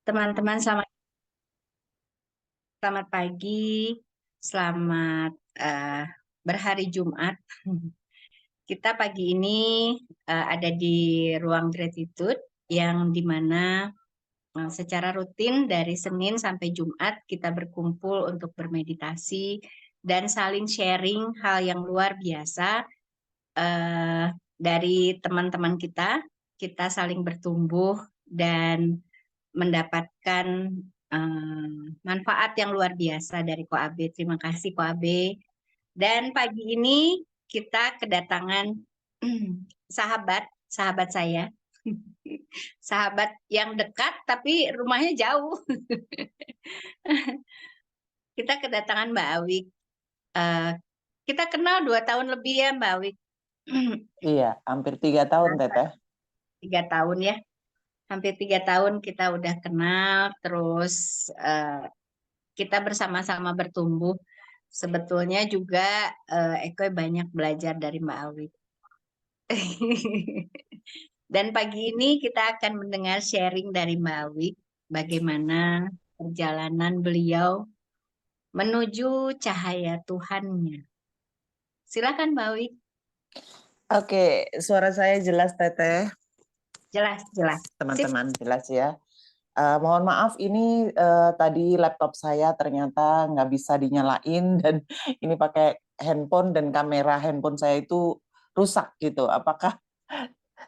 Teman-teman, selamat pagi, selamat berhari Jumat. Kita pagi ini ada di ruang gratitude yang dimana secara rutin dari Senin sampai Jumat kita berkumpul untuk bermeditasi dan saling sharing hal yang luar biasa dari teman-teman kita. Kita saling bertumbuh dan mendapatkan manfaat yang luar biasa dari Koabe. Terima kasih Koabe. Dan pagi ini kita kedatangan sahabat saya. Sahabat yang dekat tapi rumahnya jauh. Kita kedatangan Mbak Awik. Kita kenal 2 tahun lebih ya Mbak Awik. Iya, hampir 3 tahun, Teteh. 3 tahun ya. Hampir 3 tahun kita udah kenal, terus kita bersama-sama bertumbuh. Sebetulnya juga Eko banyak belajar dari Mbak Awi. Dan pagi ini kita akan mendengar sharing dari Mbak Awi, bagaimana perjalanan beliau menuju cahaya Tuhannya. Silakan Mbak Awi. Oke, suara saya jelas, Teteh. Jelas, jelas. Teman-teman, jelas ya. Mohon maaf, ini tadi laptop saya ternyata nggak bisa dinyalain dan ini pakai handphone dan kamera handphone saya itu rusak gitu. Apakah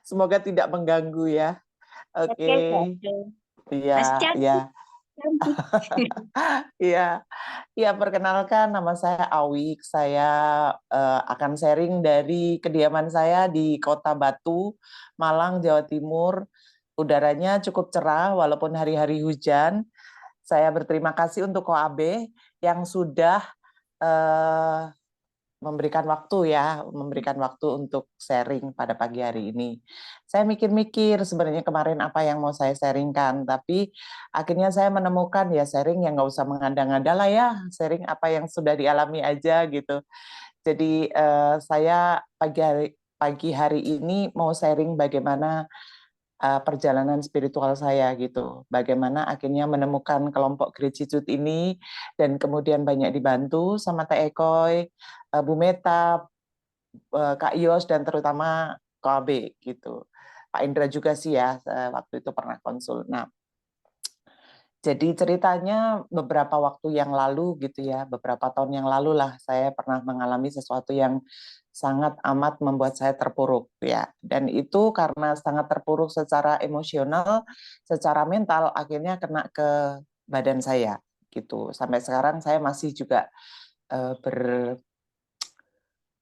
semoga tidak mengganggu ya? Oke, Oke, oke. iya, Masih iya, cantik. iya. Ya, perkenalkan nama saya Awik. Saya akan sharing dari kediaman saya di Kota Batu, Malang, Jawa Timur. Udaranya cukup cerah walaupun hari-hari hujan. Saya berterima kasih untuk Koabe yang sudah memberikan waktu untuk sharing pada pagi hari ini. Saya mikir-mikir sebenarnya kemarin apa yang mau saya sharingkan, tapi akhirnya saya menemukan ya sharing yang nggak usah mengada-ngada lah ya, sharing apa yang sudah dialami aja gitu. Jadi saya pagi hari ini mau sharing bagaimana perjalanan spiritual saya gitu. Bagaimana akhirnya menemukan kelompok gratitude ini dan kemudian banyak dibantu sama Teh Ekoy, Bu Meta, Kak Yos dan terutama KB gitu. Pak Indra juga sih ya waktu itu pernah konsul. Nah, jadi ceritanya beberapa waktu yang lalu gitu ya, beberapa tahun yang lalu lah saya pernah mengalami sesuatu yang sangat amat membuat saya terpuruk ya. Dan itu karena sangat terpuruk secara emosional, secara mental akhirnya kena ke badan saya gitu. Sampai sekarang saya masih juga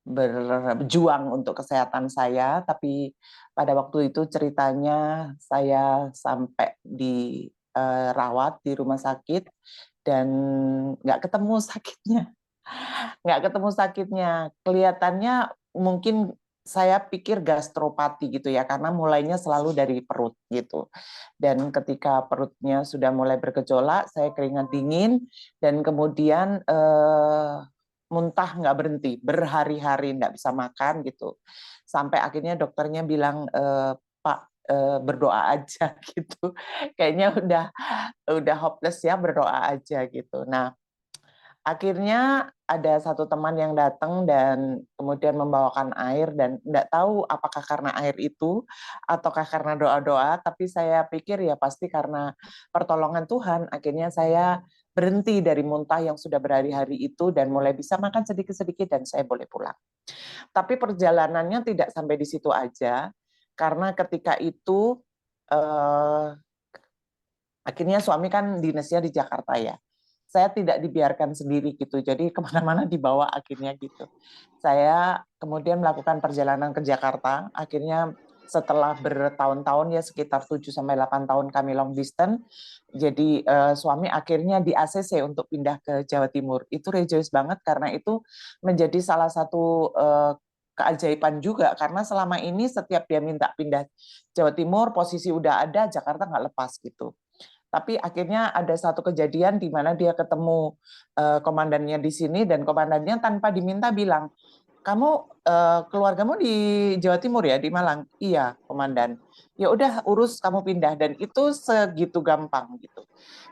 berjuang untuk kesehatan saya, tapi pada waktu itu ceritanya saya sampai dirawat di rumah sakit dan nggak ketemu sakitnya. Kelihatannya mungkin saya pikir gastropati gitu ya, karena mulainya selalu dari perut gitu. Dan ketika perutnya sudah mulai bergejolak, saya keringat dingin dan kemudian muntah nggak berhenti, berhari-hari nggak bisa makan gitu. Sampai akhirnya dokternya bilang, Pak, berdoa aja gitu. Kayaknya udah hopeless ya, berdoa aja gitu. Nah, akhirnya ada satu teman yang datang dan kemudian membawakan air dan nggak tahu apakah karena air itu ataukah karena doa-doa, tapi saya pikir ya pasti karena pertolongan Tuhan. Akhirnya saya berhenti dari muntah yang sudah berhari-hari itu dan mulai bisa makan sedikit-sedikit dan saya boleh pulang. Tapi perjalanannya tidak sampai di situ aja, karena ketika itu akhirnya suami kan dinasnya di Jakarta ya. Saya tidak dibiarkan sendiri gitu, jadi kemana-mana dibawa akhirnya gitu. Saya kemudian melakukan perjalanan ke Jakarta, akhirnya setelah bertahun-tahun ya sekitar 7-8 tahun kami long distance, jadi suami akhirnya di ACC untuk pindah ke Jawa Timur. Itu rejoice banget karena itu menjadi salah satu keajaiban juga, karena selama ini setiap dia minta pindah Jawa Timur, posisi udah ada, Jakarta nggak lepas gitu. Tapi akhirnya ada satu kejadian di mana dia ketemu komandannya di sini dan komandannya tanpa diminta bilang, kamu keluargamu di Jawa Timur ya, di Malang? Iya. komandan, ya udah urus kamu pindah, dan itu segitu gampang gitu.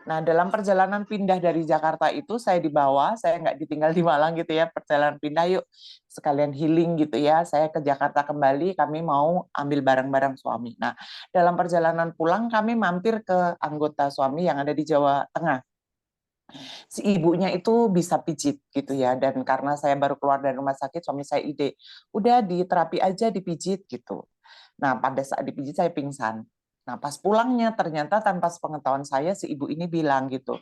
Nah, dalam perjalanan pindah dari Jakarta itu saya dibawa, saya nggak ditinggal di Malang gitu ya, perjalanan pindah yuk sekalian healing gitu ya, saya ke Jakarta kembali, kami mau ambil barang-barang suami. Nah, dalam perjalanan pulang kami mampir ke anggota suami yang ada di Jawa Tengah. Si ibunya itu bisa pijit gitu ya, dan karena saya baru keluar dari rumah sakit, suami saya ide, udah di terapi aja dipijit gitu. Nah, pada saat dipijit saya pingsan. Nah, pas pulangnya ternyata tanpa sepengetahuan saya si ibu ini bilang gitu,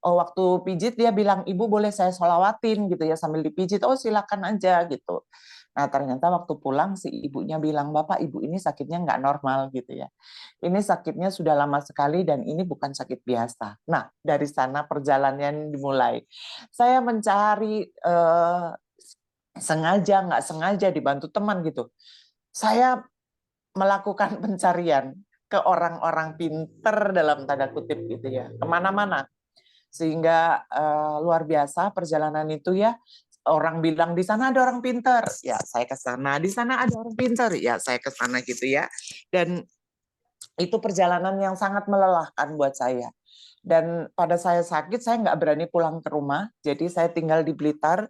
oh waktu pijit dia bilang, ibu boleh saya sholawatin gitu ya sambil dipijit, oh silakan aja gitu. Nah, ternyata waktu pulang si ibunya bilang, bapak ibu ini sakitnya nggak normal gitu ya. Ini sakitnya sudah lama sekali dan ini bukan sakit biasa. Nah, dari sana perjalanannya dimulai. Saya mencari sengaja nggak sengaja dibantu teman gitu. Saya melakukan pencarian ke orang-orang pinter dalam tanda kutip gitu ya, kemana-mana. Sehingga luar biasa perjalanan itu ya, orang bilang di sana ada orang pinter, ya saya ke sana, di sana ada orang pinter, ya saya ke sana gitu ya. Dan itu perjalanan yang sangat melelahkan buat saya. Dan pada saya sakit, saya nggak berani pulang ke rumah, jadi saya tinggal di Blitar,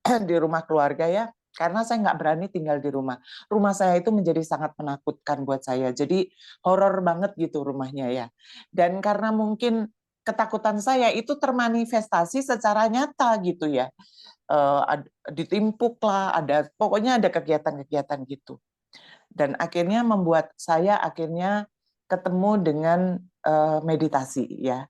di rumah keluarga ya, karena saya nggak berani tinggal di rumah. Rumah saya itu menjadi sangat menakutkan buat saya, jadi horor banget gitu rumahnya ya. Dan karena mungkin ketakutan saya itu termanifestasi secara nyata gitu ya, ditimpuk lah, pokoknya ada kegiatan-kegiatan gitu. Dan akhirnya membuat saya akhirnya ketemu dengan meditasi ya.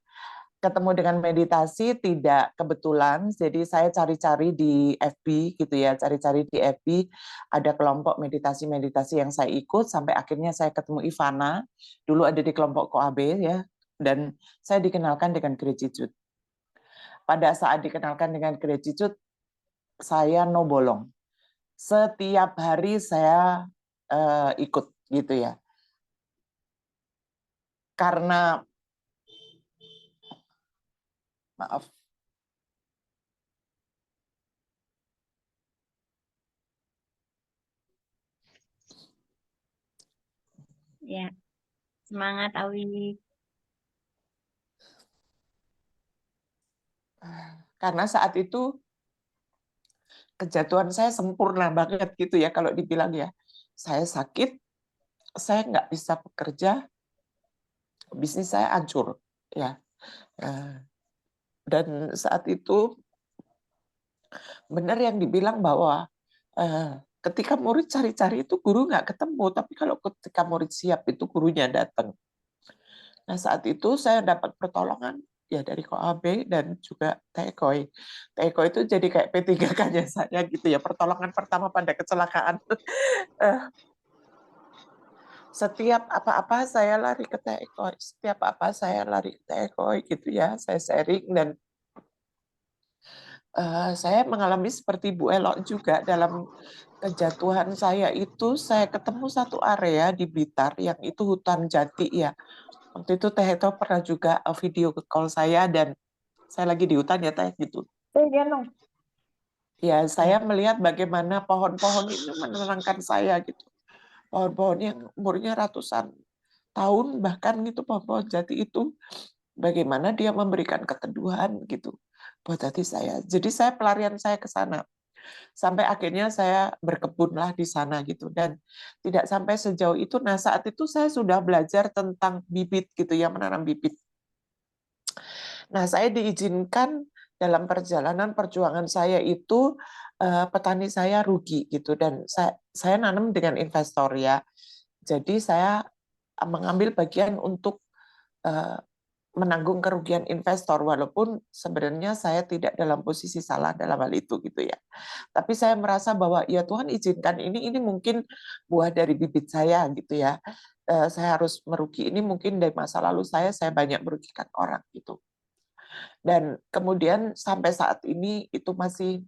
Ketemu dengan meditasi tidak kebetulan, jadi saya cari-cari di FB gitu ya, cari-cari di FB ada kelompok meditasi-meditasi yang saya ikut sampai akhirnya saya ketemu Ivana, dulu ada di kelompok KOAB ya, dan saya dikenalkan dengan gratitude. Pada saat dikenalkan dengan gratitude, saya no bolong. Setiap hari saya ikut gitu ya. Karena maaf. Ya, semangat Awi. Karena saat itu kejatuhan saya sempurna banget gitu ya kalau dibilang ya. Saya sakit, saya nggak bisa bekerja, bisnis saya hancur ya. Dan saat itu benar yang dibilang bahwa ketika murid cari-cari itu guru nggak ketemu, tapi kalau ketika murid siap itu gurunya datang. Nah saat itu saya dapat pertolongan ya dari KOAB dan juga TEKOI. TEKOI itu jadi kayak P3K-nya saya gitu ya, pertolongan pertama pada kecelakaan. Setiap apa-apa saya lari ke TEKOI, setiap apa saya lari ke TEKOI gitu ya, saya sharing dan saya mengalami seperti Bu Elok juga dalam kejatuhan saya itu, saya ketemu satu area di Blitar yang itu hutan jati ya. Waktu itu Teh Eto pernah juga video call saya dan saya lagi di hutan ya Teh gitu. Gendong. Ya, saya melihat bagaimana pohon-pohon itu menenangkan saya gitu. Pohon-pohon yang umurnya ratusan tahun bahkan gitu, pohon-pohon jati itu bagaimana dia memberikan keteduhan gitu buat hati saya. Jadi saya pelarian saya ke sana. Sampai akhirnya saya berkebunlah di sana gitu dan tidak sampai sejauh itu. Nah, saat itu saya sudah belajar tentang bibit gitu ya, menanam bibit. Nah, saya diizinkan dalam perjalanan perjuangan saya itu petani saya rugi gitu dan saya nanam dengan investor ya. Jadi saya mengambil bagian untuk menanggung kerugian investor walaupun sebenarnya saya tidak dalam posisi salah dalam hal itu gitu ya. Tapi saya merasa bahwa ya Tuhan izinkan ini mungkin buah dari bibit saya gitu ya. Saya harus merugi ini mungkin dari masa lalu saya banyak merugikan orang gitu. Dan kemudian sampai saat ini itu masih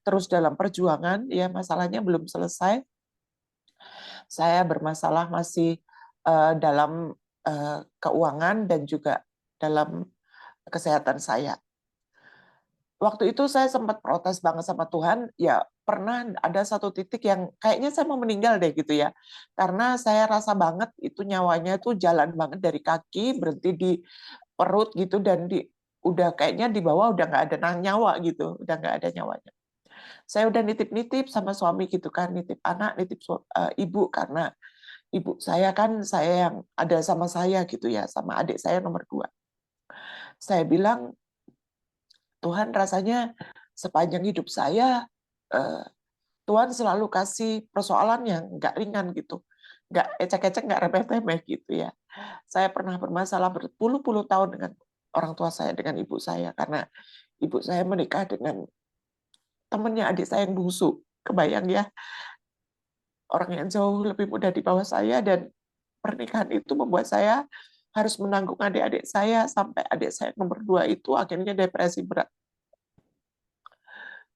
terus dalam perjuangan ya, masalahnya belum selesai. Saya bermasalah masih dalam keuangan dan juga dalam kesehatan saya. waktu itu saya sempat protes banget sama Tuhan, ya pernah ada satu titik yang kayaknya saya mau meninggal deh gitu ya. Karena saya rasa banget itu nyawanya tuh jalan banget dari kaki, berhenti di perut gitu, dan udah kayaknya di bawah udah nggak ada nyawa gitu, udah nggak ada nyawanya. Saya udah nitip-nitip sama suami gitu kan, nitip anak, nitip ibu, karena ibu saya kan saya yang ada sama saya gitu ya, sama adik saya nomor 2. Saya bilang, Tuhan rasanya sepanjang hidup saya, eh, Tuhan selalu kasih persoalan yang nggak ringan gitu. Nggak ecek-ecek, nggak remeh-temeh gitu ya. Saya pernah bermasalah berpuluh-puluh tahun dengan orang tua saya, dengan ibu saya. Karena ibu saya menikah dengan temannya adik saya yang bungsu. Kebayang ya, orang yang jauh lebih muda di bawah saya, dan pernikahan itu membuat saya harus menanggung adik-adik saya, sampai adik saya nomor 2 itu akhirnya depresi berat.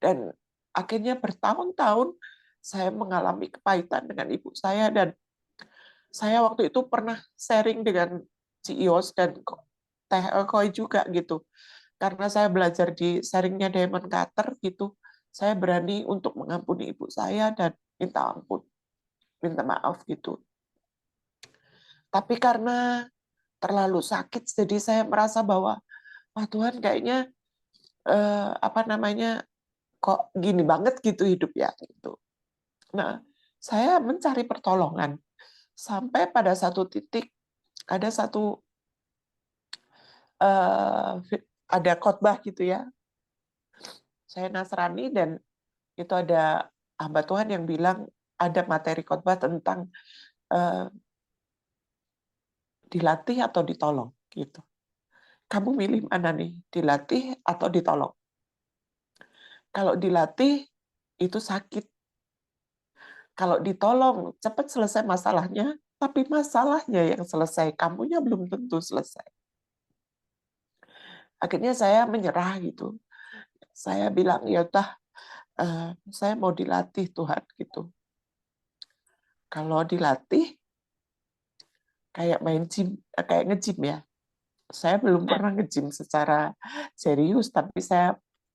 Dan akhirnya bertahun-tahun saya mengalami kepahitan dengan ibu saya, dan saya waktu itu pernah sharing dengan CEOs dan Teh Koi juga gitu. Karena saya belajar di sharingnya Diamond Cutter gitu, saya berani untuk mengampuni ibu saya dan minta ampun, minta maaf gitu. Tapi karena terlalu sakit, jadi saya merasa bahwa, wah Tuhan kayaknya apa namanya, kok gini banget gitu hidup ya gitu. Nah, saya mencari pertolongan sampai pada satu titik ada satu ada khotbah gitu ya. Saya Nasrani, dan itu ada hamba Tuhan yang bilang ada materi khotbah tentang eh, dilatih atau ditolong gitu. Kamu milih mana nih, dilatih atau ditolong? Kalau dilatih itu sakit. Kalau ditolong cepat selesai masalahnya, tapi masalahnya yang selesai, kamunya belum tentu selesai. Akhirnya saya menyerah gitu. Saya bilang, ya udah, saya mau dilatih Tuhan gitu. Kalau dilatih kayak main gym, kayak nge-gym ya. Saya belum pernah nge-gym secara serius, tapi saya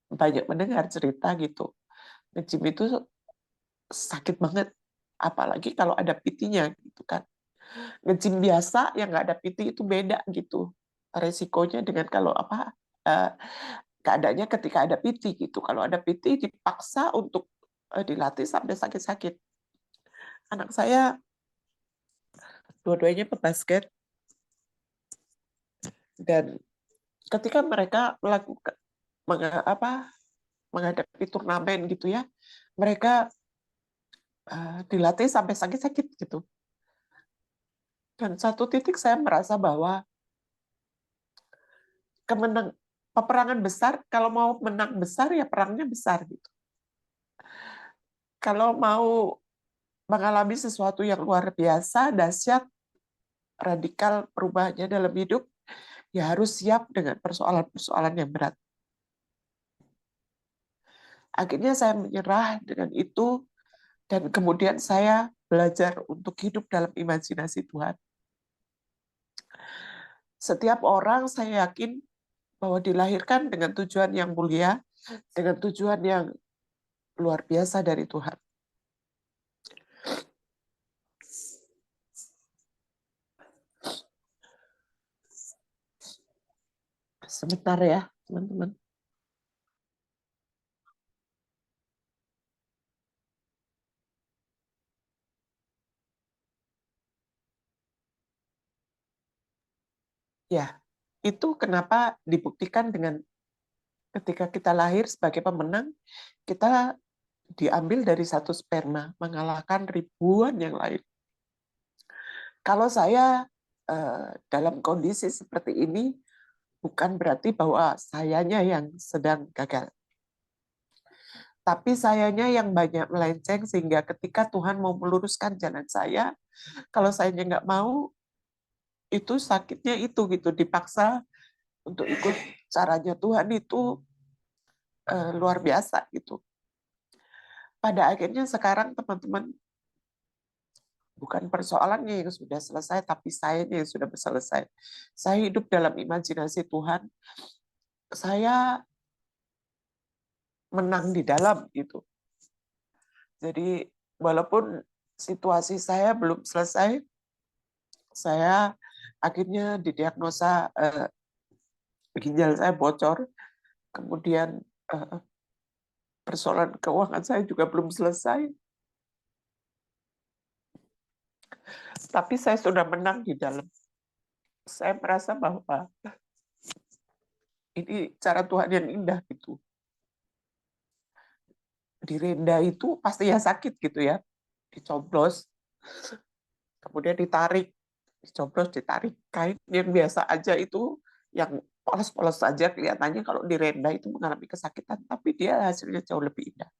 banyak mendengar cerita gitu. Nge-gym itu sakit banget, apalagi kalau ada PT-nya gitu kan. Nge-gym biasa yang nggak ada PT itu beda gitu. Resikonya dengan kalau eh, keadaannya ketika ada PT gitu. Kalau ada PT dipaksa untuk dilatih sampai sakit-sakit. Anak saya dua-duanya pebasket, dan ketika mereka melakukan menghadapi turnamen gitu ya, mereka dilatih sampai sakit-sakit gitu. Dan satu titik saya merasa bahwa peperangan besar, kalau mau menang besar ya perangnya besar gitu. Kalau mau mengalami sesuatu yang luar biasa, dahsyat, radikal perubahannya dalam hidup, ya harus siap dengan persoalan-persoalan yang berat. Akhirnya saya menyerah dengan itu, dan kemudian saya belajar untuk hidup dalam imajinasi Tuhan. Setiap orang saya yakin bahwa dilahirkan dengan tujuan yang mulia, dengan tujuan yang luar biasa dari Tuhan. Sebentar ya, teman-teman. Ya, itu kenapa dibuktikan dengan ketika kita lahir sebagai pemenang, kita diambil dari satu sperma, mengalahkan ribuan yang lain. Kalau saya dalam kondisi seperti ini, bukan berarti bahwa sayanya yang sedang gagal. Tapi sayanya yang banyak melenceng, sehingga ketika Tuhan mau meluruskan jalan saya, kalau sayanya nggak mau, itu sakitnya itu gitu, dipaksa untuk ikut caranya Tuhan itu luar biasa gitu. Pada akhirnya sekarang teman-teman, bukan persoalannya yang sudah selesai, tapi saya yang sudah selesai. Saya hidup dalam imajinasi Tuhan. Saya menang di dalam gitu. Jadi walaupun situasi saya belum selesai, saya akhirnya didiagnosa ginjal saya bocor, kemudian persoalan keuangan saya juga belum selesai, tapi saya sudah menang di dalam. Saya merasa bahwa ini cara Tuhan yang indah gitu. Direnda itu pasti ya sakit gitu ya, dicoblos, kemudian ditarik, dicoblos, ditarik. Kain yang biasa aja itu, yang polos-polos saja kelihatannya kalau direnda itu mengalami kesakitan, tapi dia hasilnya jauh lebih indah.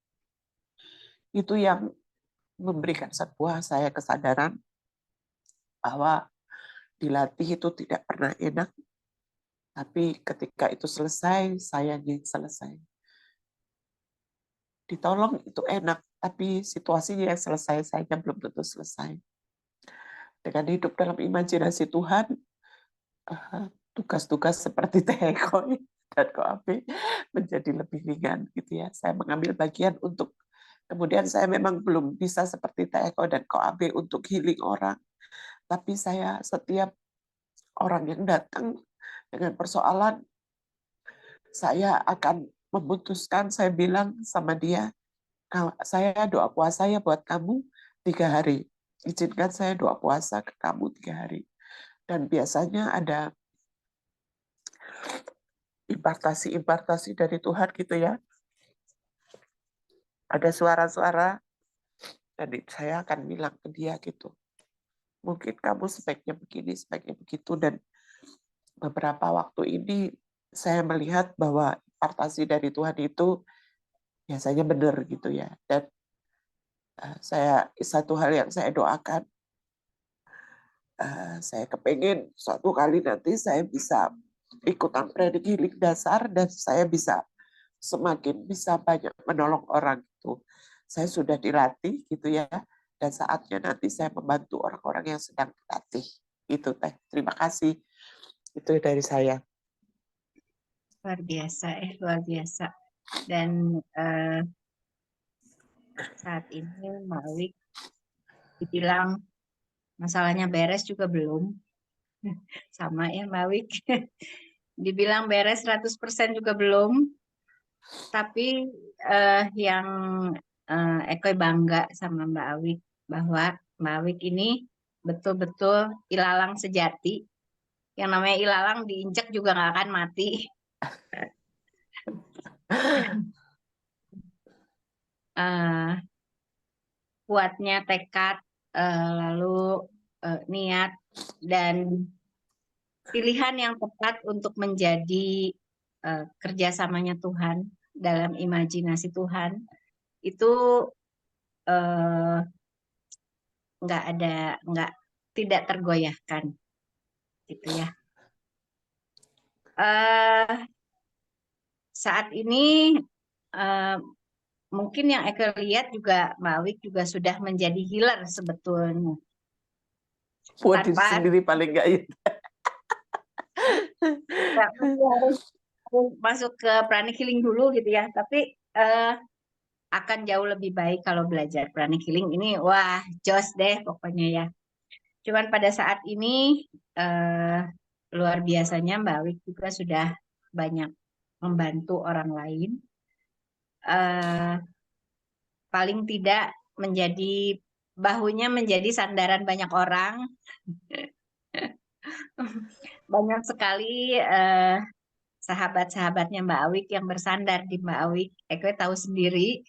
Itu yang memberikan sebuah saya kesadaran bahwa dilatih itu tidak pernah enak, tapi ketika itu selesai, saya ingin selesai. Ditolong itu enak, tapi situasinya yang selesai, saya belum tentu selesai. Dengan hidup dalam imajinasi Tuhan, tugas-tugas seperti TEKO dan KOAB menjadi lebih ringan gitu ya. Saya mengambil bagian untuk, kemudian saya memang belum bisa seperti TEKO dan KOAB untuk healing orang, tapi saya setiap orang yang datang dengan persoalan, saya akan memutuskan, saya bilang sama dia, saya doa puasa ya buat kamu 3 hari. Izinkan saya doa puasa ke kamu 3 hari. Dan biasanya ada impartasi-impartasi dari Tuhan gitu ya. Ada suara-suara, dan saya akan bilang ke dia gitu. Mungkin kamu sebaiknya begini, sebaiknya begitu. Dan beberapa waktu ini saya melihat bahwa impartasi dari Tuhan itu biasanya benar gitu ya. Dan satu hal yang saya doakan, saya kepengen suatu kali nanti saya bisa ikutan training healing dasar dan saya bisa semakin bisa banyak menolong orang itu. Saya sudah dilatih gitu ya, dan saatnya nanti saya membantu orang-orang yang sedang dilatih. Itu Teh. Terima kasih. Itu dari saya. Luar biasa, luar biasa. Dan saat ini Mbak Wik dibilang masalahnya beres juga belum. Sama ya Mbak Wik. Dibilang beres 100% juga belum. Tapi yang Eko bangga sama Mbak Awik bahwa Mbak Awik ini betul-betul ilalang sejati. Yang namanya ilalang diinjek juga nggak akan mati. Kuatnya tekad, lalu niat dan pilihan yang tepat untuk menjadi kerjasamanya Tuhan dalam imajinasi Tuhan itu nggak tidak tergoyahkan gitu ya. Saat ini mungkin yang Eko lihat juga Mbak Wik juga sudah menjadi healer sebetulnya. Buat diri Tanpa sendiri paling nggak itu. harus masuk ke pranic healing dulu gitu ya. Tapi akan jauh lebih baik kalau belajar pranic healing ini. Wah, jos deh pokoknya ya. Cuman pada saat ini luar biasanya Mbak Wik juga sudah banyak membantu orang lain. Paling tidak menjadi bahunya menjadi sandaran banyak orang. Banyak sekali sahabat-sahabatnya Mbak Awik yang bersandar di Mbak Awik. Eko tahu sendiri.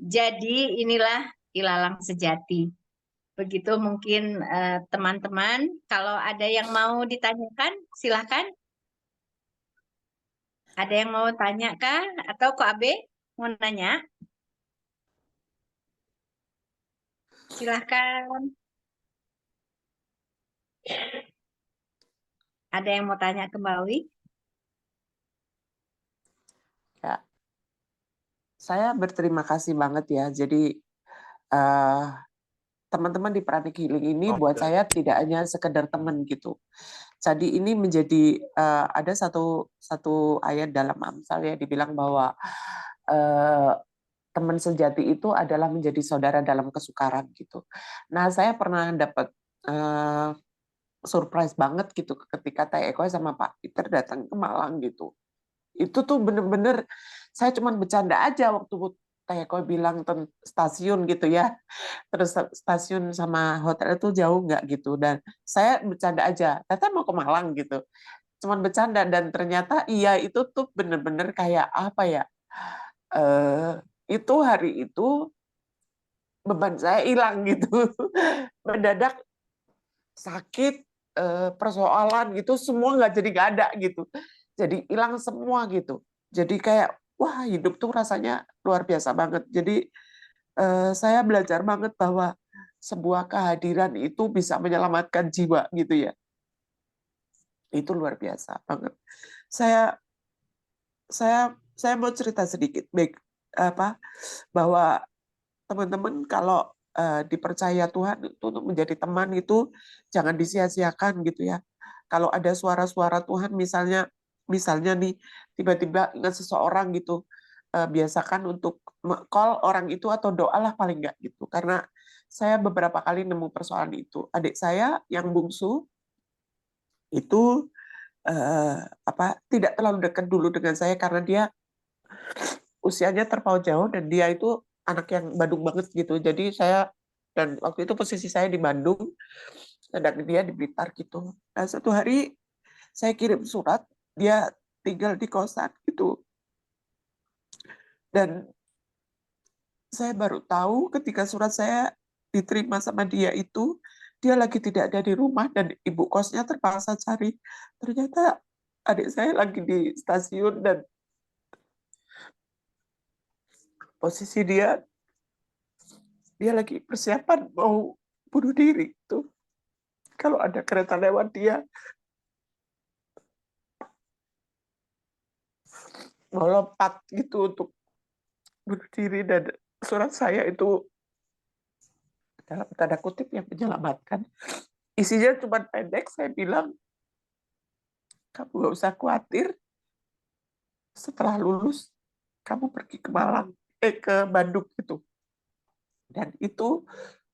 Jadi inilah ilalang sejati. Begitu mungkin teman-teman, kalau ada yang mau ditanyakan, silahkan. Ada yang mau tanya kah? Atau Ko Abe mau nanya? Silahkan. Ada yang mau tanya ke Mbak Awik? Ya. Saya berterima kasih banget ya. Jadi teman-teman di Pranic Healing ini buat saya tidak hanya sekedar teman gitu. Jadi ini menjadi ada satu ayat dalam Amsal ya dibilang bahwa teman sejati itu adalah menjadi saudara dalam kesukaran gitu. Nah, saya pernah dapat surprise banget gitu ketika Teh Eko sama Pak Peter datang ke Malang gitu. Itu tuh bener-bener saya cuman bercanda aja waktu Teh Eko bilang stasiun gitu ya. Terus stasiun sama hotel itu jauh nggak gitu. Dan saya bercanda aja, Teteh mau ke Malang gitu. Cuman bercanda dan ternyata iya itu tuh bener-bener kayak apa ya? Itu hari itu beban saya hilang gitu. Mendadak sakit, persoalan gitu, semua nggak jadi nggak ada gitu. Jadi hilang semua gitu. Jadi kayak, wah hidup tuh rasanya luar biasa banget. Jadi saya belajar banget bahwa sebuah kehadiran itu bisa menyelamatkan jiwa gitu ya. Itu luar biasa banget. Saya saya mau cerita sedikit, baik apa bahwa teman-teman kalau dipercaya Tuhan itu untuk menjadi teman itu jangan disia-siakan gitu ya. Kalau ada suara-suara Tuhan misalnya nih tiba-tiba ingat seseorang gitu, biasakan untuk call orang itu atau doalah paling enggak gitu. Karena saya beberapa kali nemu persoalan itu. Adik saya yang bungsu itu tidak terlalu dekat dulu dengan saya karena dia usianya terpaut jauh dan dia itu anak yang Bandung banget gitu. Jadi dan waktu itu posisi saya di Bandung, dan dia di Blitar gitu. Nah, satu hari saya kirim surat, dia tinggal di kosan gitu. Dan saya baru tahu ketika surat saya diterima sama dia itu, dia lagi tidak ada di rumah dan ibu kosnya terpaksa cari. Ternyata adik saya lagi di stasiun dan posisi dia lagi persiapan mau bunuh diri tuh. Kalau ada kereta lewat dia mau lompat gitu untuk bunuh diri dan surat saya itu dalam tanda kutip yang menyelamatkan. Isinya cuma pendek, saya bilang kamu gak usah khawatir, setelah lulus kamu pergi ke ke Bandung gitu. Dan itu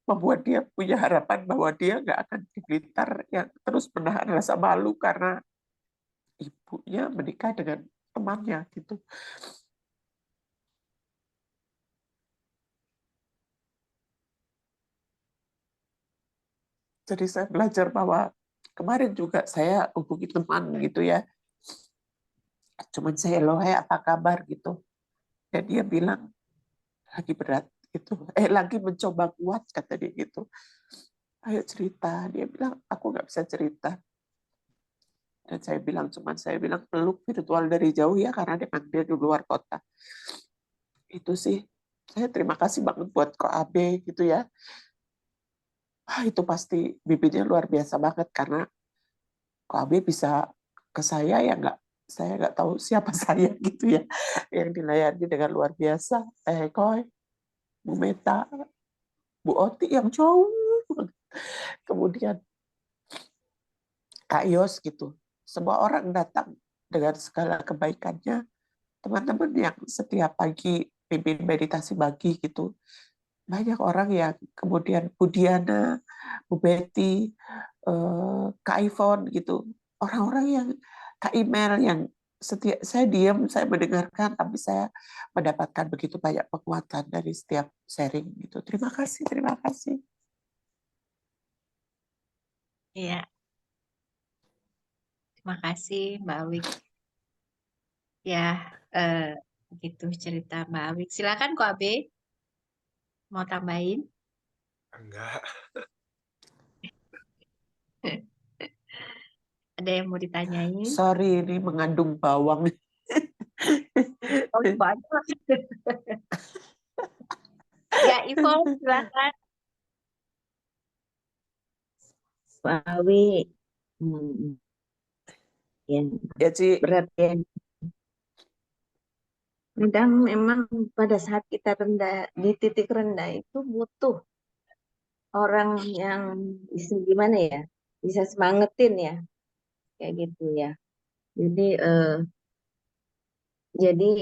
membuat dia punya harapan bahwa dia nggak akan di Blitar yang terus menahan rasa malu karena ibunya menikah dengan temannya gitu. Jadi saya belajar bahwa kemarin juga saya hubungi teman gitu ya. Cuman saya loh, apa kabar gitu. Dan dia bilang lagi berat gitu. Lagi mencoba kuat kata dia gitu. Ayo cerita. Dia bilang aku nggak bisa cerita. Dan saya bilang peluk virtual dari jauh ya karena dia di luar kota. Itu sih saya terima kasih banget buat Ko Abe gitu ya. Itu pasti bibitnya luar biasa banget karena Ko Abe bisa ke saya ya saya nggak tahu siapa saya gitu ya yang dilayani dengan luar biasa. Koy, Bu Meta, Bu Oti yang jauh, kemudian Kak Yos gitu. Semua orang datang dengan segala kebaikannya. Teman-teman yang setiap pagi pimpin meditasi pagi gitu. Banyak orang yang kemudian Bu Diana, Bu Betty, Kak Ivon gitu. Orang-orang yang Kak Email yang setiap saya diam, saya mendengarkan, tapi saya mendapatkan begitu banyak penguatan dari setiap sharing gitu. Terima kasih, terima kasih. Iya, terima kasih Mbak Awik. Ya, begitu cerita Mbak Awik. Silakan Ko Abe, mau tambahin? Enggak. Ada yang mau ditanyain? Sorry, ini mengandung bawang. Oh, banyak. Ya, Ivo, silakan. Pak Awi, yang Ya, Ci. berat ya. Kadang memang pada saat kita di titik rendah itu butuh orang yang bisa gimana ya, bisa semangetin ya. kayak gitu ya. Jadi jadi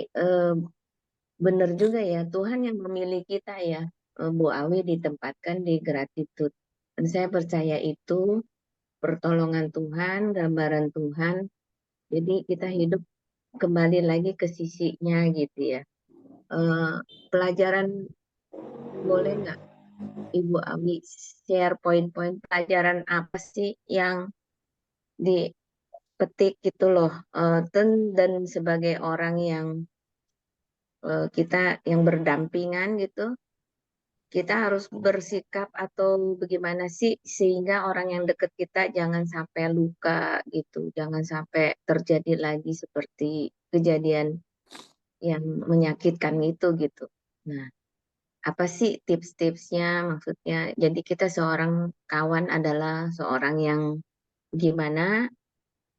benar juga ya, Tuhan yang memilih kita ya. Bu Awi ditempatkan di gratitude. Dan saya percaya itu pertolongan Tuhan, gambaran Tuhan. Jadi kita hidup kembali lagi ke sisinya gitu ya. Pelajaran, boleh nggak Ibu Awi share poin-poin pelajaran apa sih yang dipetik gitu loh. Dan sebagai orang yang kita yang berdampingan gitu, kita harus bersikap atau bagaimana sih sehingga orang yang dekat kita jangan sampai luka gitu, jangan sampai terjadi lagi seperti kejadian yang menyakitkan itu gitu. Nah, apa sih tips-tipsnya? Maksudnya, jadi kita seorang kawan adalah seorang yang gimana,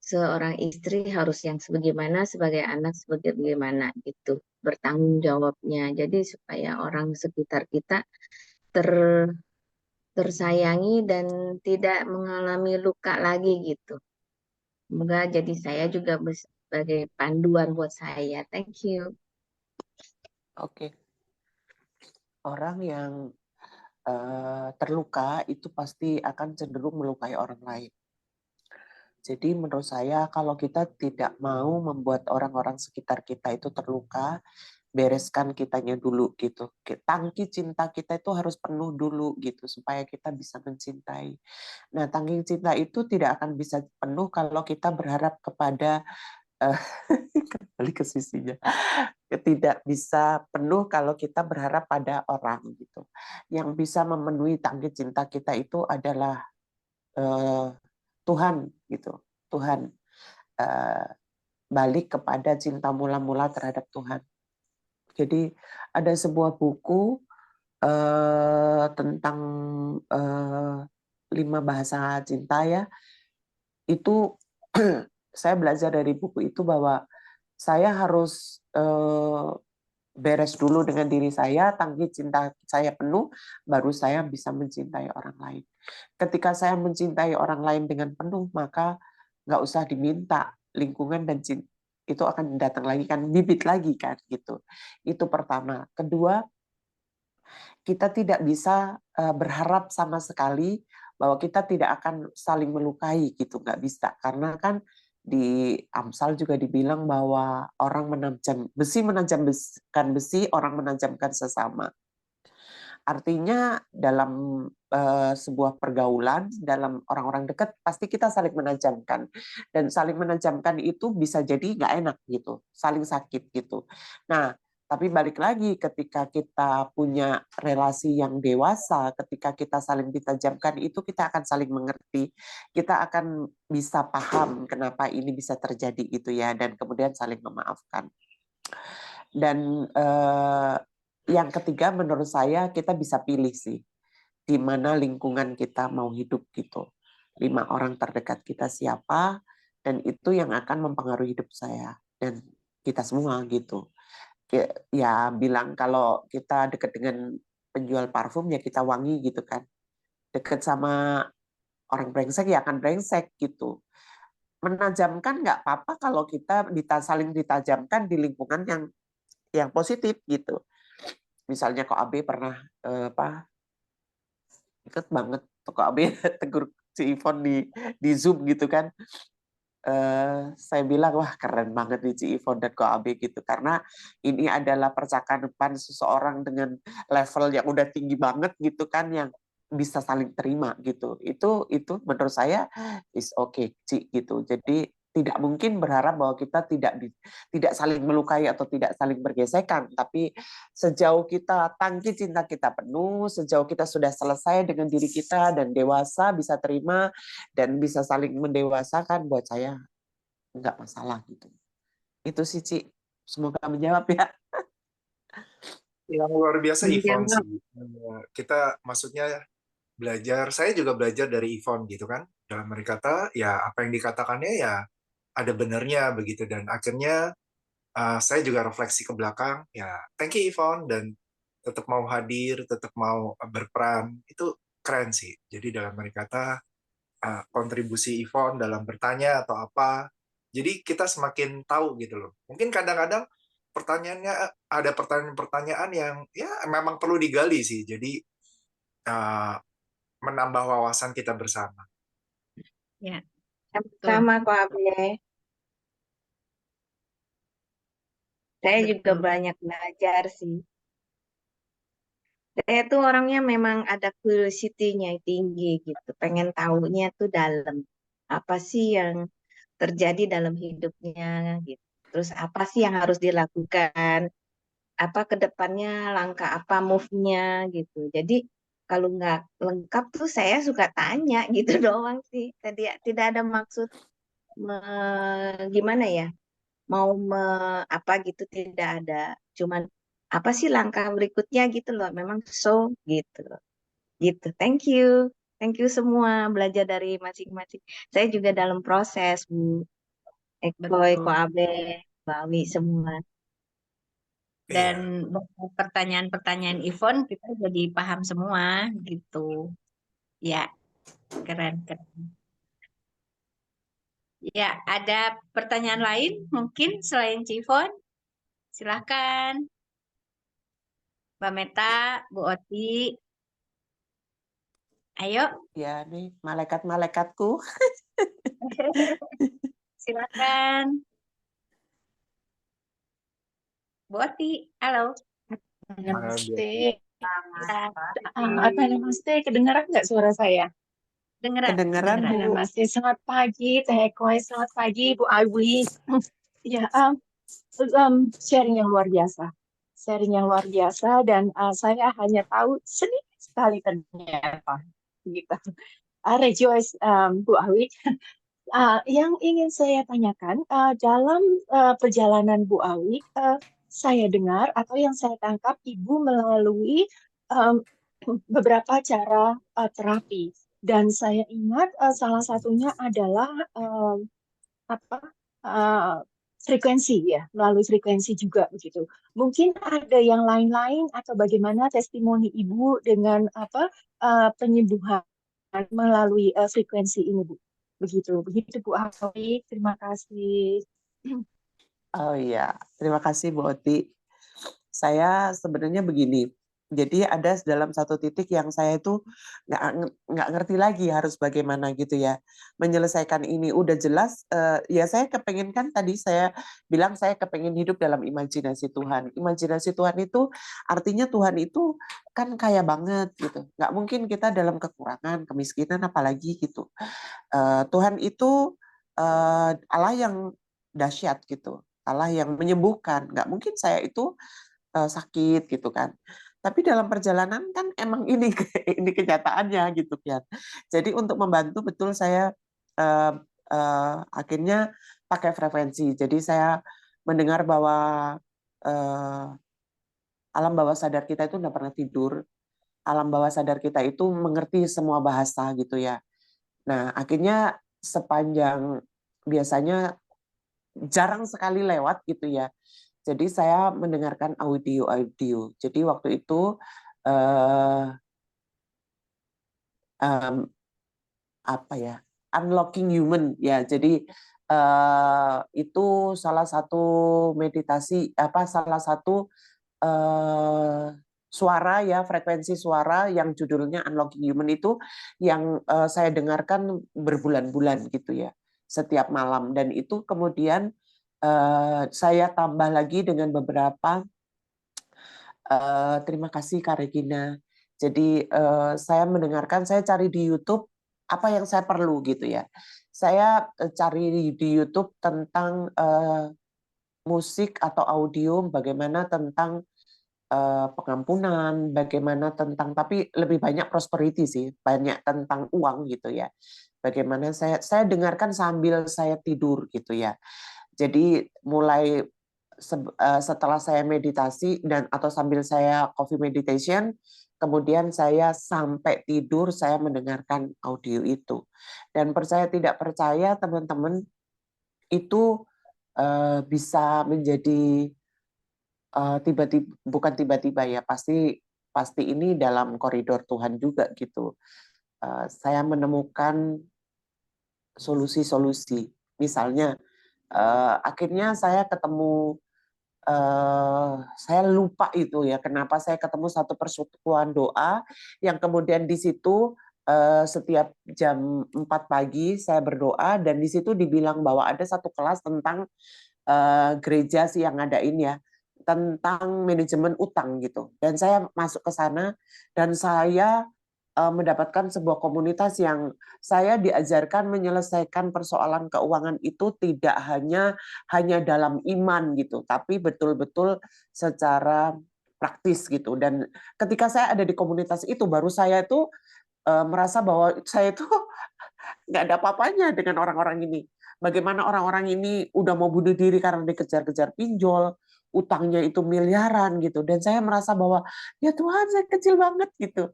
seorang istri harus yang sebagaimana, sebagai anak sebagaimana gitu, bertanggung jawabnya. Jadi supaya orang sekitar kita ter tersayangi dan tidak mengalami luka lagi gitu. Semoga jadi saya juga sebagai panduan buat saya. Thank you. Oke. Orang yang terluka itu pasti akan cenderung melukai orang lain. Jadi menurut saya kalau kita tidak mau membuat orang-orang sekitar kita itu terluka, bereskan kitanya dulu gitu. Tangki cinta kita itu harus penuh dulu gitu supaya kita bisa mencintai. Nah, tangki cinta itu tidak akan bisa penuh kalau kita berharap kepada kembali ke sisinya. Tidak bisa penuh kalau kita berharap pada orang gitu. Yang bisa memenuhi tangki cinta kita itu adalah Tuhan gitu. Tuhan, balik kepada cinta mula-mula terhadap Tuhan. Jadi ada sebuah buku tentang 5 bahasa cinta ya. Itu saya belajar dari buku itu bahwa saya harus beres dulu dengan diri saya, tangki cinta saya penuh, baru saya bisa mencintai orang lain. Ketika saya mencintai orang lain dengan penuh, maka nggak usah diminta lingkungan dan cinta itu akan datang lagi kan, bibit lagi kan gitu. Itu pertama. Kedua, kita tidak bisa berharap sama sekali bahwa kita tidak akan saling melukai gitu, nggak bisa. Karena kan di Amsal juga dibilang bahwa orang menajamkan besi, orang menajamkan sesama. Artinya dalam sebuah pergaulan, dalam orang-orang dekat, pasti kita saling menajamkan. Dan saling menajamkan itu bisa jadi nggak enak gitu, saling sakit gitu. Nah, tapi balik lagi ketika kita punya relasi yang dewasa, ketika kita saling ditajamkan, itu kita akan saling mengerti. Kita akan bisa paham kenapa ini bisa terjadi gitu ya, dan kemudian saling memaafkan. Dan yang ketiga menurut saya kita bisa pilih sih di mana lingkungan kita mau hidup gitu. 5 orang terdekat kita siapa, dan itu yang akan mempengaruhi hidup saya dan kita semua gitu. Ya bilang kalau kita dekat dengan penjual parfum ya kita wangi gitu kan. Dekat sama orang brengsek ya akan brengsek gitu. Menajamkan nggak apa-apa kalau kita saling ditajamkan di lingkungan yang positif gitu. Misalnya kok AB pernah inget banget kok AB tegur si Ivon di Zoom gitu kan. Saya bilang wah keren banget nih si Ivon dan Ko AB gitu karena ini adalah percakapan seseorang dengan level yang udah tinggi banget gitu kan yang bisa saling terima gitu. Itu menurut saya is okay Ci gitu. Jadi tidak mungkin berharap bahwa kita tidak saling melukai atau tidak saling bergesekan, tapi sejauh kita tangki cinta kita penuh, sejauh kita sudah selesai dengan diri kita dan dewasa bisa terima dan bisa saling mendewasakan, buat saya nggak masalah gitu. Itu sih Ci, semoga menjawab ya. Yang luar biasa Ivon Menjawab. sih. Kita maksudnya belajar, saya juga belajar dari Ivon gitu kan. Dalam arti kata, ya apa yang dikatakannya ya ada benernya begitu. Dan akhirnya saya juga refleksi ke belakang, ya thank you Ivon, dan tetap mau hadir, tetap mau berperan, itu keren sih. Jadi dalam arti kata, kontribusi Yvonne dalam bertanya atau apa. Jadi kita semakin tahu gitu loh. Mungkin kadang-kadang pertanyaannya ada pertanyaan-pertanyaan yang ya memang perlu digali sih. Jadi menambah wawasan kita bersama. Ya, betul. Sama kok Abe. Saya juga Betul. banyak belajar sih. Saya tuh orangnya memang ada curiosity-nya tinggi gitu. Pengen tahunya tuh dalam. Apa sih yang terjadi dalam hidupnya gitu. Terus apa sih yang harus dilakukan? Apa ke depannya, langkah apa move-nya gitu. Jadi kalau nggak lengkap tuh saya suka tanya gitu doang sih. Tadi tidak ada maksud gimana ya? Mau apa gitu tidak ada. Cuman apa sih langkah berikutnya gitu loh. Memang so gitu loh. Gitu. Thank you. Thank you semua belajar dari masing-masing. Saya juga dalam proses, Bu. Ekoy, Ko Betul. Abe, Bawi semua. Dan Iya. pertanyaan-pertanyaan Ivon kita jadi paham semua gitu. Ya, keren, keren. Ya, ada pertanyaan lain mungkin selain Civon? Silahkan. Mbak Meta, Bu Oti. Ayo, Ya nih, malaikat-malaikatku. silakan. Bu Oti, halo. Namaste. Pagi. Namaste, kedengaran nggak suara saya? Kedengeran, Kedengeran, kedengeran. Bu. Namaste, selamat pagi, Teh Ekoy, selamat pagi, Bu Awi. Ya, sharing yang luar biasa. Sharing yang luar biasa, dan saya hanya tahu sedikit sekali ternyata. Gitu. Rejoice, Bu Awi. Yang ingin saya tanyakan, dalam perjalanan Bu Awi, saya dengar atau yang saya tangkap Ibu melalui beberapa cara terapi. Dan saya ingat salah satunya adalah apa uh, frekuensi ya, melalui frekuensi juga begitu. Mungkin ada yang lain-lain atau bagaimana testimoni Ibu dengan penyembuhan melalui frekuensi ini, Bu. Begitu, begitu Bu Awi. Terima kasih. Oh iya, terima kasih Bu Oti. Saya sebenarnya begini, jadi ada dalam satu titik yang saya itu nggak ngerti lagi harus bagaimana gitu ya menyelesaikan ini. Udah jelas, ya saya kepengen, kan tadi saya bilang saya kepengen hidup dalam imajinasi Tuhan. Imajinasi Tuhan itu artinya Tuhan itu kan kaya banget gitu. Nggak mungkin kita dalam kekurangan, kemiskinan apalagi gitu. Tuhan itu Allah yang dahsyat gitu. Allah yang menyembuhkan. Nggak mungkin saya itu sakit gitu kan. Tapi dalam perjalanan kan emang ini ini kenyataannya gitu kan. Jadi untuk membantu betul saya akhirnya pakai frekuensi. Jadi saya mendengar bahwa alam bawah sadar kita itu tidak pernah tidur. Alam bawah sadar kita itu mengerti semua bahasa gitu ya. Nah, akhirnya sepanjang biasanya jarang sekali lewat gitu ya. Jadi saya mendengarkan audio-audio. Jadi waktu itu apa ya, unlocking human ya. Jadi itu salah satu meditasi, salah satu suara ya, frekuensi suara yang judulnya Unlocking Human itu yang saya dengarkan berbulan-bulan gitu ya, setiap malam. Dan itu kemudian saya tambah lagi dengan beberapa terima kasih Kak Regina. Jadi saya mendengarkan, saya cari di YouTube apa yang saya perlu gitu ya. Saya cari di YouTube tentang musik atau audio, bagaimana tentang pengampunan, bagaimana tentang, tapi lebih banyak prosperity sih, banyak tentang uang gitu ya. Bagaimana saya dengarkan sambil saya tidur gitu ya. Jadi mulai setelah saya meditasi dan atau sambil saya coffee meditation, kemudian saya sampai tidur saya mendengarkan audio itu. Dan percaya tidak percaya teman-teman, itu bisa menjadi tiba-tiba, bukan tiba-tiba ya, pasti ini dalam koridor Tuhan juga gitu. Saya menemukan solusi-solusi. Misalnya akhirnya saya ketemu, saya lupa itu ya kenapa saya ketemu satu persekutuan doa yang kemudian di situ setiap jam 4 pagi saya berdoa, dan di situ dibilang bahwa ada satu kelas tentang gereja sih yang ngadain ya, tentang manajemen utang gitu. Dan saya masuk ke sana dan saya mendapatkan sebuah komunitas yang saya diajarkan menyelesaikan persoalan keuangan itu tidak hanya dalam iman gitu, tapi betul-betul secara praktis gitu. Dan ketika saya ada di komunitas itu, baru saya itu merasa bahwa saya itu nggak ada apa-apanya dengan orang-orang ini. Bagaimana orang-orang ini udah mau bunuh diri karena dikejar-kejar pinjol, utangnya itu miliaran gitu. Dan saya merasa bahwa ya Tuhan, saya kecil banget gitu.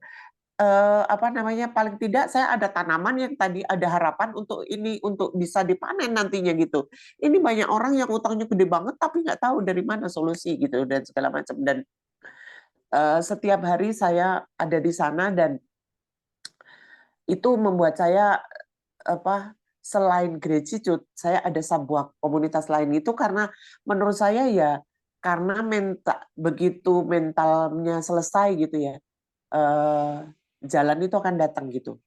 Paling tidak saya ada tanaman yang tadi ada harapan untuk ini, untuk bisa dipanen nantinya gitu. Ini banyak orang yang utangnya gede banget tapi nggak tahu dari mana solusi gitu dan segala macam. Dan setiap hari saya ada di sana, dan itu membuat saya selain gratitude, saya ada sebuah komunitas lain itu karena menurut saya ya karena begitu mentalnya selesai gitu ya, jalan itu akan datang gitu.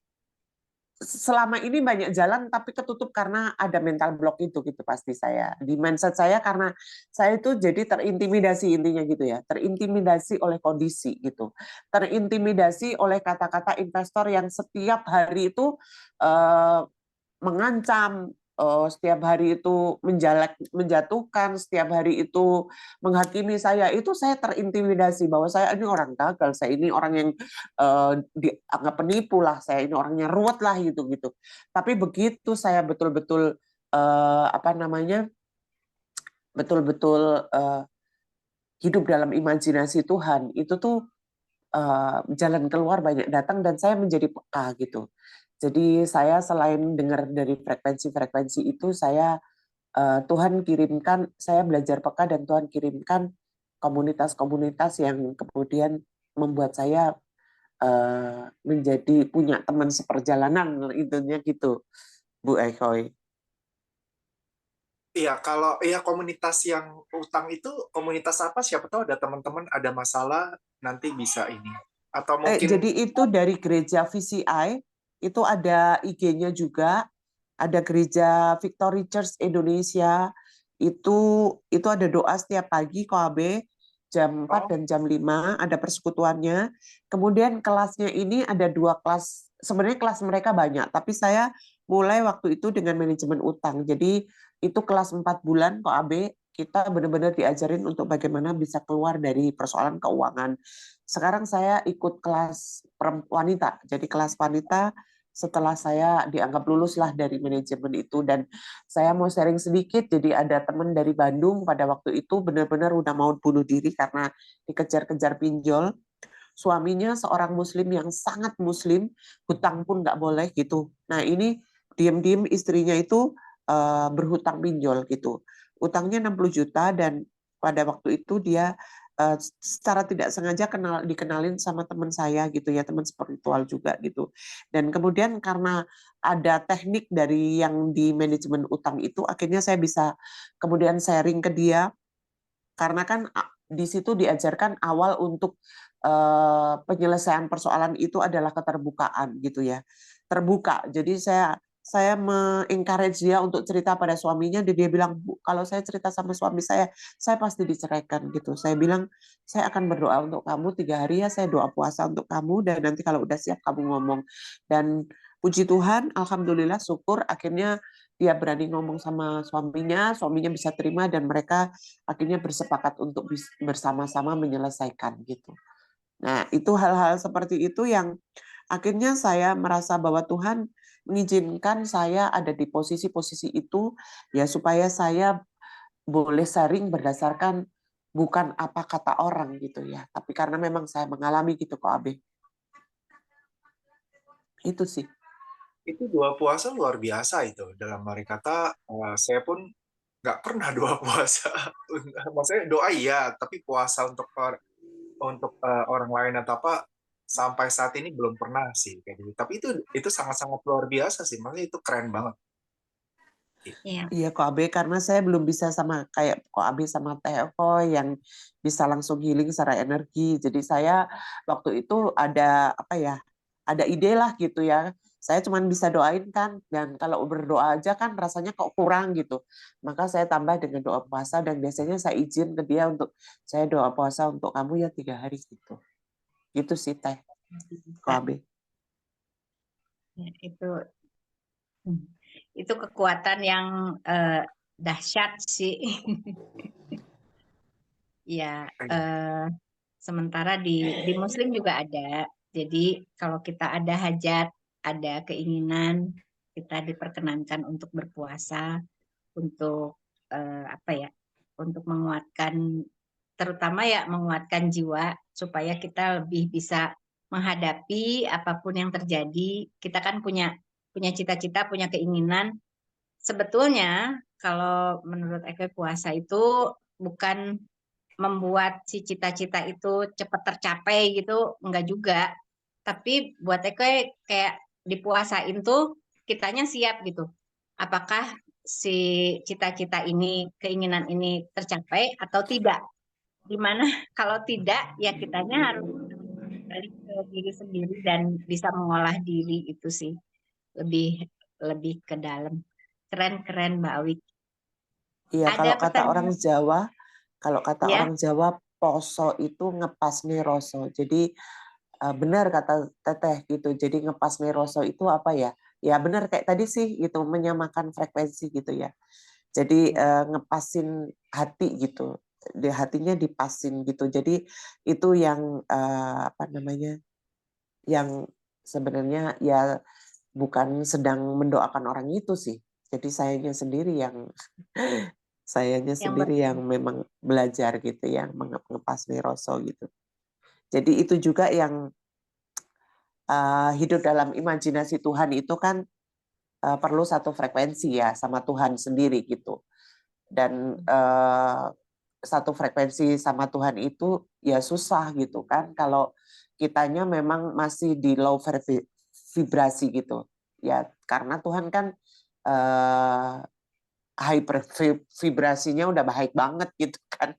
Selama ini banyak jalan tapi ketutup karena ada mental block itu gitu, pasti saya di mindset saya, karena saya itu jadi terintimidasi intinya gitu ya, terintimidasi oleh kondisi gitu, terintimidasi oleh kata-kata investor yang setiap hari itu mengancam, setiap hari itu menjatuhkan, setiap hari itu menghakimi saya. Itu saya terintimidasi bahwa saya ini orang gagal, saya ini orang yang dianggap penipu lah, saya ini orangnya ruwet lah gitu. Tapi begitu saya betul-betul betul-betul hidup dalam imajinasi Tuhan, itu tuh jalan keluar banyak datang dan saya menjadi peka gitu. Jadi saya selain dengar dari frekuensi-frekuensi itu, Tuhan kirimkan, saya belajar peka dan Tuhan kirimkan komunitas-komunitas yang kemudian membuat saya menjadi punya teman seperjalanan, intinya gitu, Bu Ekoy. Iya, kalau ya komunitas yang utang itu komunitas apa? Siapa tahu ada teman-teman ada masalah nanti bisa ini. Atau mungkin Jadi itu dari gereja VCI, itu ada IG-nya juga, ada gereja Victory Church Indonesia, itu ada doa setiap pagi KOAB jam 4 dan jam 5, ada persekutuannya. Kemudian kelasnya ini ada 2 kelas, sebenarnya kelas mereka banyak, tapi saya mulai waktu itu dengan manajemen utang. Jadi itu kelas 4 bulan KOAB, kita benar-benar diajarin untuk bagaimana bisa keluar dari persoalan keuangan. Sekarang saya ikut kelas wanita, jadi kelas wanita setelah saya dianggap lulus lah dari manajemen itu. Dan saya mau sharing sedikit, jadi ada teman dari Bandung pada waktu itu benar-benar udah mau bunuh diri karena dikejar-kejar pinjol. Suaminya seorang muslim yang sangat muslim, hutang pun nggak boleh gitu. Nah ini diam-diam istrinya itu berhutang pinjol gitu. Utangnya 60 juta dan pada waktu itu dia secara tidak sengaja dikenalin sama teman saya gitu ya, teman spiritual juga gitu. Dan kemudian karena ada teknik dari yang di manajemen utang itu, akhirnya saya bisa kemudian sharing ke dia, karena kan di situ diajarkan awal untuk penyelesaian persoalan itu adalah keterbukaan gitu ya, terbuka. Jadi saya me-encourage dia untuk cerita pada suaminya, dan dia bilang, Bu, kalau saya cerita sama suami saya pasti diceraikan gitu. Saya bilang, saya akan berdoa untuk kamu 3 hari ya, saya doa puasa untuk kamu, dan nanti kalau udah siap kamu ngomong. Dan puji Tuhan, alhamdulillah, syukur, akhirnya dia berani ngomong sama suaminya bisa terima, dan mereka akhirnya bersepakat untuk bersama-sama menyelesaikan gitu. Nah, itu hal-hal seperti itu yang akhirnya saya merasa bahwa Tuhan mengizinkan saya ada di posisi-posisi itu ya, supaya saya boleh sharing berdasarkan bukan apa kata orang gitu ya, tapi karena memang saya mengalami gitu kok, Abe. Itu sih. itu doa puasa luar biasa itu. Dalam arti kata, saya pun nggak pernah doa puasa. Maksudnya doa iya, tapi puasa untuk orang lain atau apa sampai saat ini belum pernah sih kayak gitu. Tapi itu sangat-sangat luar biasa sih. Maksudnya itu keren banget. Iya. Iya, Ko Abe, karena saya belum bisa sama kayak Ko Abe sama Teh Eko yang bisa langsung healing secara energi. Jadi saya waktu itu ada apa ya, ada ide lah gitu ya. Saya cuma bisa doain kan, dan kalau berdoa aja kan rasanya kok kurang gitu. Maka saya tambah dengan doa puasa, dan biasanya saya izin ke dia untuk saya doa puasa untuk kamu ya 3 hari gitu. Gitu sih Teh, Ko Bisa. Abe. Ya, itu kekuatan yang dahsyat sih. Ya, sementara di Muslim juga ada. Jadi kalau kita ada hajat, ada keinginan, kita diperkenankan untuk berpuasa, untuk apa ya, untuk menguatkan, terutama ya menguatkan jiwa supaya kita lebih bisa menghadapi apapun yang terjadi. Kita kan punya cita-cita, punya keinginan. Sebetulnya kalau menurut Eko puasa itu bukan membuat si cita-cita itu cepat tercapai gitu, enggak juga. Tapi buat Eko kayak dipuasain tuh kitanya siap gitu. Apakah si cita-cita ini, keinginan ini tercapai atau tidak? Dimana kalau tidak, ya kitanya harus balik ke diri sendiri dan bisa mengolah diri, itu sih lebih lebih ke dalam. Keren-keren Mbak Awi. Iya, Ada pertanyaan kalau kata ya? orang Jawa, poso itu ngepas roso. Jadi benar kata Teteh gitu. Jadi ngepas roso itu apa ya? Ya benar kayak tadi sih gitu, menyamakan frekuensi gitu ya. Jadi Ya. ngepasin hati gitu. Di hatinya dipasin gitu. Jadi itu yang apa namanya? Yang sebenarnya ya bukan sedang mendoakan orang itu sih. Jadi sayanya Yang sendiri yang memang belajar gitu ya, mengepas roso gitu. Jadi itu juga yang hidup dalam imajinasi Tuhan itu kan perlu satu frekuensi ya sama Tuhan sendiri gitu. Dan satu frekuensi sama Tuhan itu ya susah gitu kan kalau kitanya memang masih di low vibrasi gitu. Ya karena Tuhan kan high vibrasinya udah baik banget gitu kan.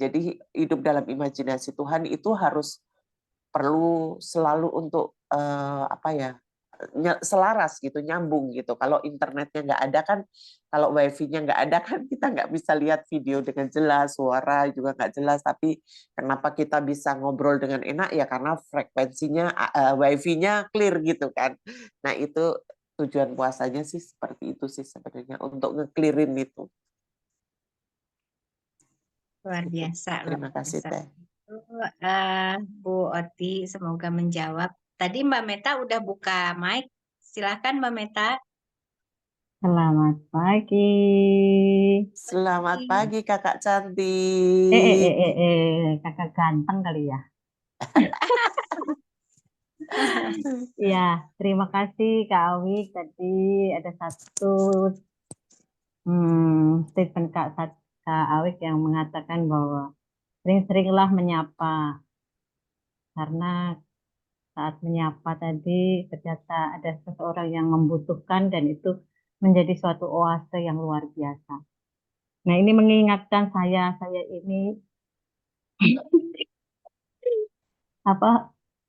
Jadi hidup dalam imajinasi Tuhan itu harus perlu selalu untuk apa ya, selaras gitu, nyambung gitu. Kalau internetnya nggak ada kan, kalau wifi-nya nggak ada kan kita nggak bisa lihat video dengan jelas, suara juga nggak jelas. Tapi kenapa kita bisa ngobrol dengan enak ya karena frekuensinya wifi-nya clear gitu kan. Nah itu tujuan puasanya sih seperti itu sih sebenarnya, untuk nge-clearin itu. luar biasa, Terima luar kasih biasa. Teh. Bu Oti semoga menjawab. Tadi Mbak Meta udah buka mic. Silahkan Mbak Meta. Selamat pagi. Selamat pagi Kakak cantik. Kakak ganteng kali ya. Ya, terima kasih Kak Awik. Tadi ada satu statement Kak Awik yang mengatakan bahwa sering-seringlah menyapa. Karena saat menyapa tadi ternyata ada seseorang yang membutuhkan dan itu menjadi suatu oase yang luar biasa. Nah, ini mengingatkan saya ini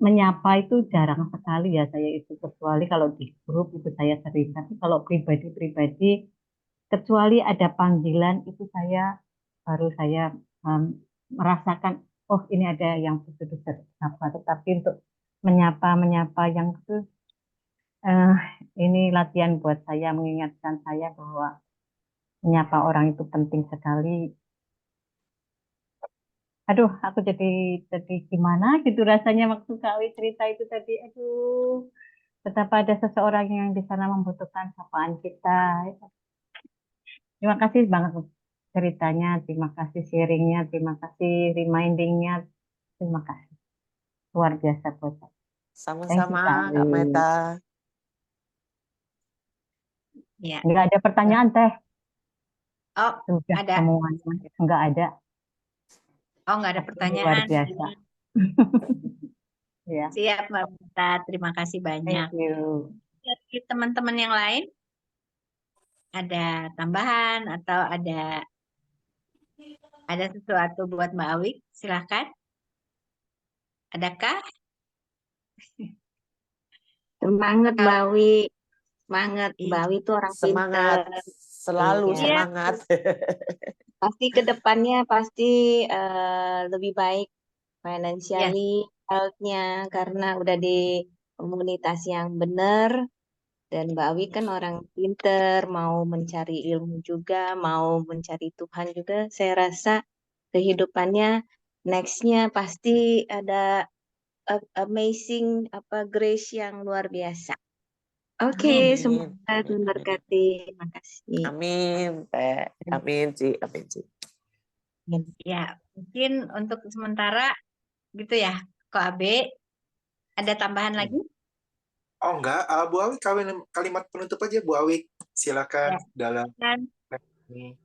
menyapa itu jarang sekali ya saya itu, kecuali kalau di grup itu saya sering, tapi kalau pribadi kecuali ada panggilan itu baru saya merasakan oh ini ada yang betul-betul apa. Tetapi untuk menyapa yang itu eh, ini latihan buat saya, mengingatkan saya bahwa menyapa orang itu penting sekali. Aduh, aku jadi gimana gitu rasanya waktu Kak Wi cerita itu tadi. Aduh, betapa ada seseorang yang di sana membutuhkan sapaan kita. Terima kasih banget ceritanya, terima kasih sharingnya, terima kasih remindingnya, terima kasih. Luar biasa buat saya. Thank you, Kak Sama-sama Kak Wi. Meta. Ya. Nggak ada pertanyaan, Teh. Oh, Sudah ada. semuanya. Nggak ada. Oh, nggak ada Luar pertanyaan. biasa. Ya, Siap Mbak Meta. Terima kasih banyak. thank you. Dari teman-teman yang lain, ada tambahan atau ada sesuatu buat Mbak Awi? Silakan. Adakah? Semangat Mbak Awi, semangat. Mbak Iya. Awi itu orang Semangat, pinter. selalu Iya. semangat. Pasti ke depannya pasti lebih baik Iya. financially, health-nya karena udah di komunitas yang benar. Dan Mbak Awi kan orang pinter, mau mencari ilmu juga, mau mencari Tuhan juga. Saya rasa kehidupannya next-nya pasti ada amazing grace yang luar biasa. Oke, Amin. semoga Amin, Tuhan amin, amin. berkati. Terima kasih. Amin, Teh. Amin, Ci. Amin, Ci. Ya, mungkin untuk sementara gitu ya, Ko Abe. Ada tambahan lagi? Oh enggak, Bu Awi kalimat penutup aja Bu Awi. Silakan Ya. dalam Dan ini.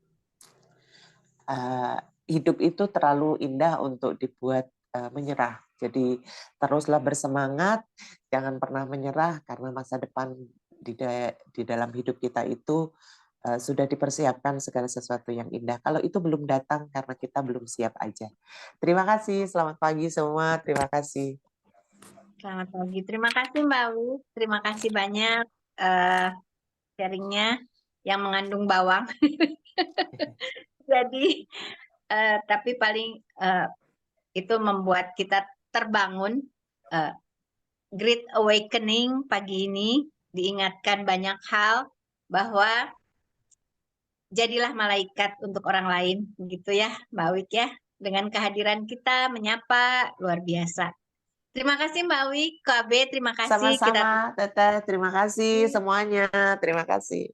Hidup itu terlalu indah untuk dibuat menyerah. Jadi teruslah bersemangat, jangan pernah menyerah karena masa depan di dalam hidup kita itu sudah dipersiapkan segala sesuatu yang indah. Kalau itu belum datang karena kita belum siap aja. Terima kasih, selamat pagi semua. Terima kasih. selamat pagi. Terima kasih Mbak Awi. Terima kasih banyak sharingnya yang mengandung bawang. Jadi, tapi paling itu membuat kita terbangun. Great Awakening pagi ini diingatkan banyak hal bahwa jadilah malaikat untuk orang lain, gitu ya Mbak Wik ya. Dengan kehadiran kita menyapa luar biasa. Terima kasih Mbak Wik, Ko Abe, terima kasih. Kita Sama-sama, Teteh. Terima kasih semuanya. Terima kasih.